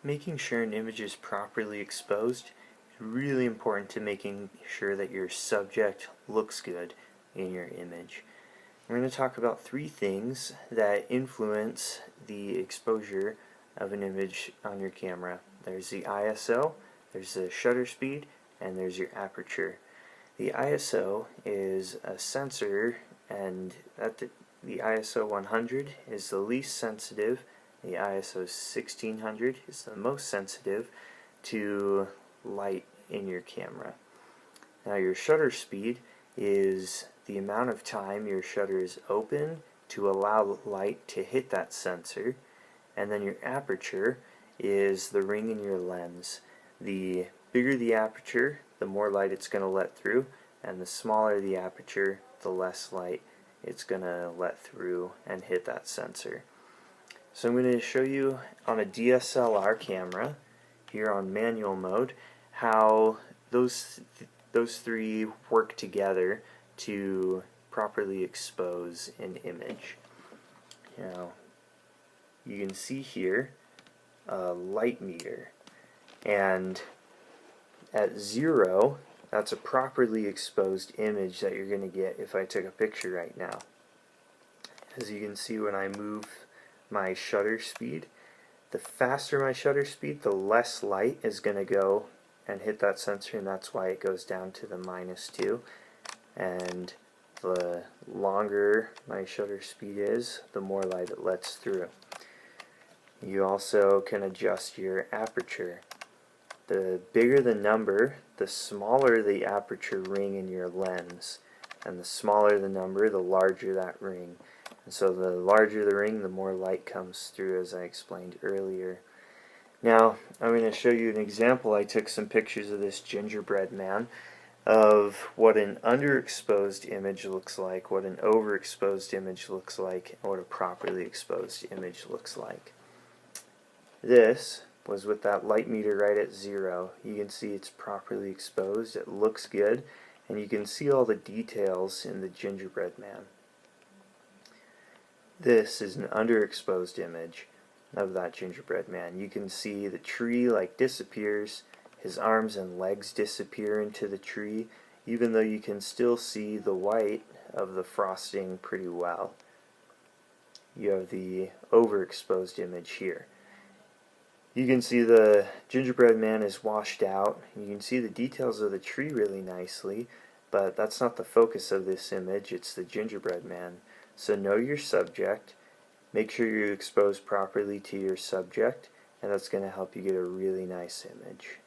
Making sure an image is properly exposed is really important to making sure that your subject looks good in your image. We're going to talk about three things that influence the exposure of an image on your camera. There's the ISO, there's the shutter speed, and there's your aperture. The ISO is a sensor, and the ISO 100 is the least sensitive. The ISO 1600 is the most sensitive to light in your camera. Now your shutter speed is the amount of time your shutter is open to allow light to hit that sensor, and then your aperture is the ring in your lens. The bigger the aperture, the more light it's going to let through, and the smaller the aperture, the less light it's going to let through and hit that sensor. So I'm going to show you on a DSLR camera here on manual mode how those three work together to properly expose an image. Now you can see here a light meter, and at 0 that's a properly exposed image that you're going to get if I took a picture right now. As you can see, when I move my shutter speed, the faster my shutter speed, the less light is going to go and hit that sensor, and that's why it goes down to the -2. And the longer my shutter speed is, the more light it lets through. You also can adjust your aperture. The bigger the number, the smaller the aperture ring in your lens, and the smaller the number, the larger that ring. And so the larger the ring, the more light comes through, as I explained earlier. Now I'm going to show you an example. I took some pictures of this gingerbread man, of what an underexposed image looks like, what an overexposed image looks like, and what a properly exposed image looks like. This was with that light meter right at 0. You can see it's properly exposed, it looks good, and you can see all the details in the gingerbread man. This is an underexposed image of that gingerbread man. You can see the tree disappears, his arms and legs disappear into the tree, even though you can still see the white of the frosting pretty well. You have the overexposed image here. You can see the gingerbread man is washed out. You can see the details of the tree really nicely, but that's not the focus of this image, it's the gingerbread man. So know your subject, make sure you expose properly to your subject, and that's going to help you get a really nice image.